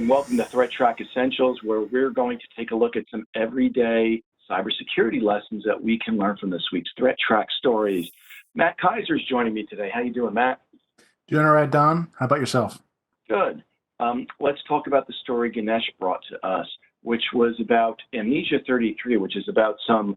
and welcome to ThreatTraq Essentials, where we're going to take a look at some everyday cybersecurity lessons that we can learn from this week's ThreatTraq stories. Matt Kaiser is joining me today. How you doing, Matt? Doing all right, Don. How about yourself? Good. Let's talk about the story Ganesh brought to us, which was about Amnesia 33, which is about some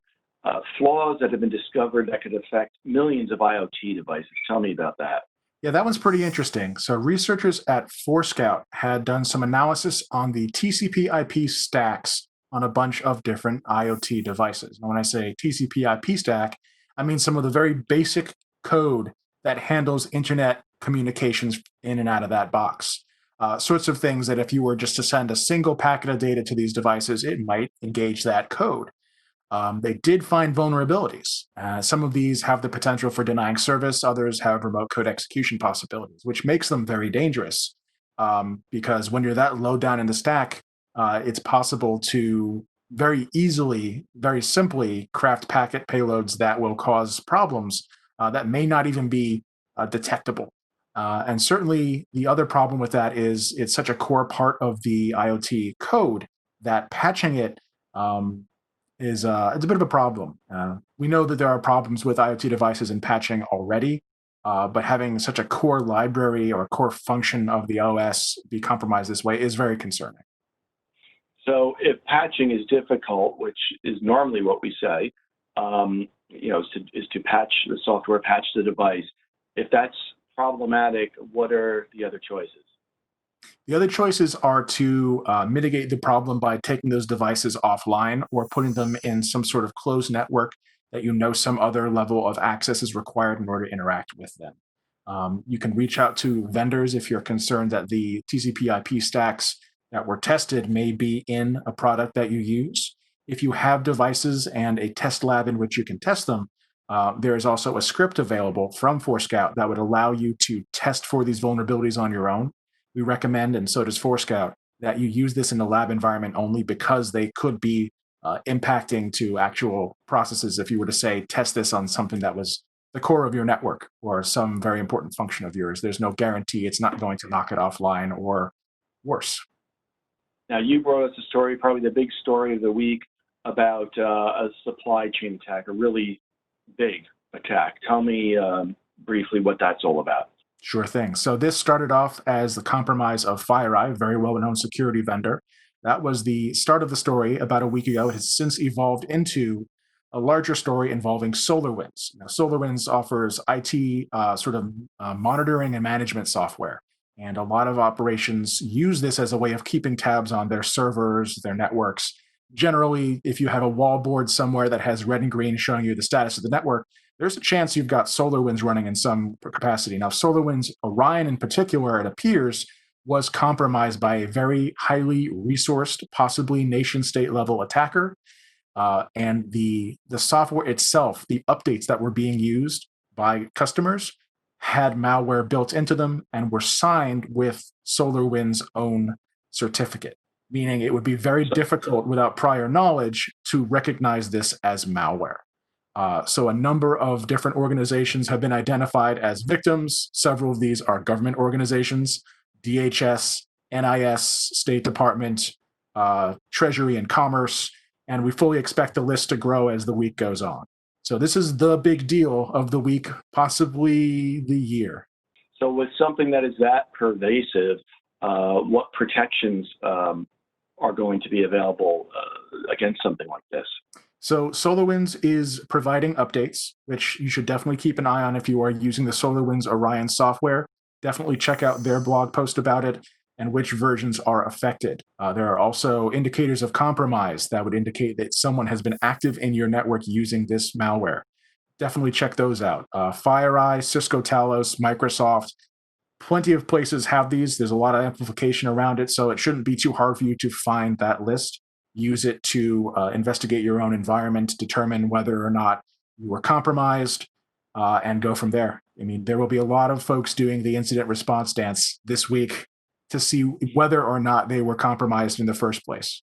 flaws that have been discovered that could affect millions of IoT devices. Tell me about that. Yeah, that one's pretty interesting. So researchers at Forescout had done some analysis on the TCPIP stacks on a bunch of different IoT devices. And when I say TCPIP stack, I mean some of the very basic code that handles internet communications in and out of that box. Sorts of things that if you were just to send a single packet of data to these devices, it might engage that code. They did find vulnerabilities. Some of these have the potential for denying service. Others have remote code execution possibilities, which makes them very dangerous because when you're that low down in the stack, it's possible to very easily, very simply craft packet payloads that will cause problems that may not even be detectable. And certainly the other problem with that is it's such a core part of the IoT code that patching it it's a bit of a problem. We know that there are problems with IoT devices and patching already, but having such a core library or core function of the OS be compromised this way is very concerning. So if patching is difficult, which is normally what we say, is to patch the software, patch the device. If that's problematic, what are the other choices? The other choices are to mitigate the problem by taking those devices offline or putting them in some sort of closed network that you know some other level of access is required in order to interact with them. You can reach out to vendors if you're concerned that the TCP/IP stacks that were tested may be in a product that you use. If you have devices and a test lab in which you can test them, there is also a script available from Forescout that would allow you to test for these vulnerabilities on your own. We recommend, and so does Forescout, that you use this in a lab environment only because they could be impacting to actual processes. If you were to say, test this on something that was the core of your network or some very important function of yours, there's no guarantee it's not going to knock it offline or worse. Now, you brought us a story, probably the big story of the week, about a supply chain attack, a really big attack. Tell me briefly what that's all about. Sure thing. So this started off as the compromise of FireEye, a very well-known security vendor. That was the start of the story about a week ago. It has since evolved into a larger story involving SolarWinds. Now, SolarWinds offers IT monitoring and management software. And a lot of operations use this as a way of keeping tabs on their servers, their networks. Generally, if you have a wall board somewhere that has red and green showing you the status of the network, there's a chance you've got SolarWinds running in some capacity. Now, SolarWinds Orion in particular, it appears, was compromised by a very highly resourced, possibly nation-state level attacker. And the software itself, the updates that were being used by customers, had malware built into them and were signed with SolarWinds' own certificate, meaning it would be very difficult without prior knowledge to recognize this as malware. So a number of different organizations have been identified as victims. Several of these are government organizations, DHS, NIS, State Department, Treasury and Commerce, and we fully expect the list to grow as the week goes on. So this is the big deal of the week, possibly the year. So with something that is that pervasive, what protections are going to be available against something like this? So SolarWinds is providing updates, which you should definitely keep an eye on if you are using the SolarWinds Orion software. Definitely check out their blog post about it and which versions are affected. There are also indicators of compromise that would indicate that someone has been active in your network using this malware. Definitely check those out. FireEye, Cisco Talos, Microsoft, plenty of places have these. There's a lot of amplification around it, so it shouldn't be too hard for you to find that list. Use it to investigate your own environment, determine whether or not you were compromised, and go from there. I mean, there will be a lot of folks doing the incident response dance this week to see whether or not they were compromised in the first place.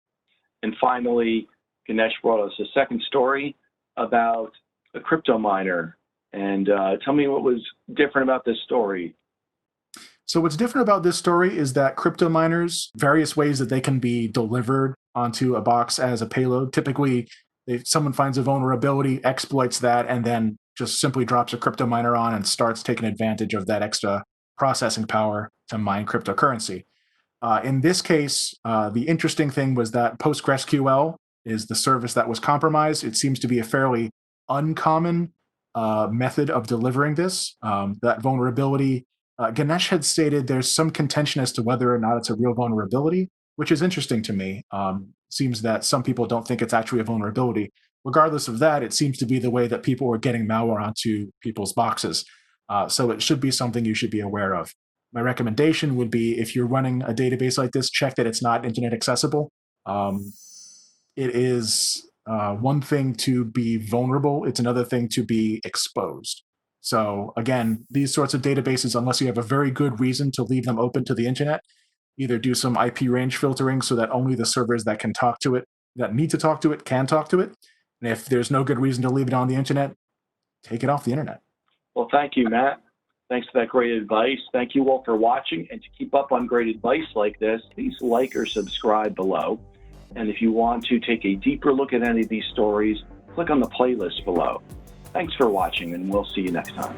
And finally, Ganesh brought us a second story about a crypto miner. And tell me what was different about this story. So what's different about this story is that crypto miners, various ways that they can be delivered onto a box as a payload. Typically, if someone finds a vulnerability, exploits that, and then just simply drops a crypto miner on and starts taking advantage of that extra processing power to mine cryptocurrency. In this case, the interesting thing was that PostgreSQL is the service that was compromised. It seems to be a fairly uncommon method of delivering this. That vulnerability, Ganesh had stated there's some contention as to whether or not it's a real vulnerability, which is interesting to me. Seems that some people don't think it's actually a vulnerability. Regardless of that, it seems to be the way that people are getting malware onto people's boxes. So it should be something you should be aware of. My recommendation would be, if you're running a database like this, check that it's not internet accessible. It is one thing to be vulnerable, it's another thing to be exposed. So again, these sorts of databases, unless you have a very good reason to leave them open to the internet, either do some IP range filtering so that only the servers that can talk to it, that need to talk to it, can talk to it. And if there's no good reason to leave it on the internet, take it off the internet. Well, thank you, Matt. Thanks for that great advice. Thank you all for watching. And to keep up on great advice like this, please like or subscribe below. And if you want to take a deeper look at any of these stories, click on the playlist below. Thanks for watching, and we'll see you next time.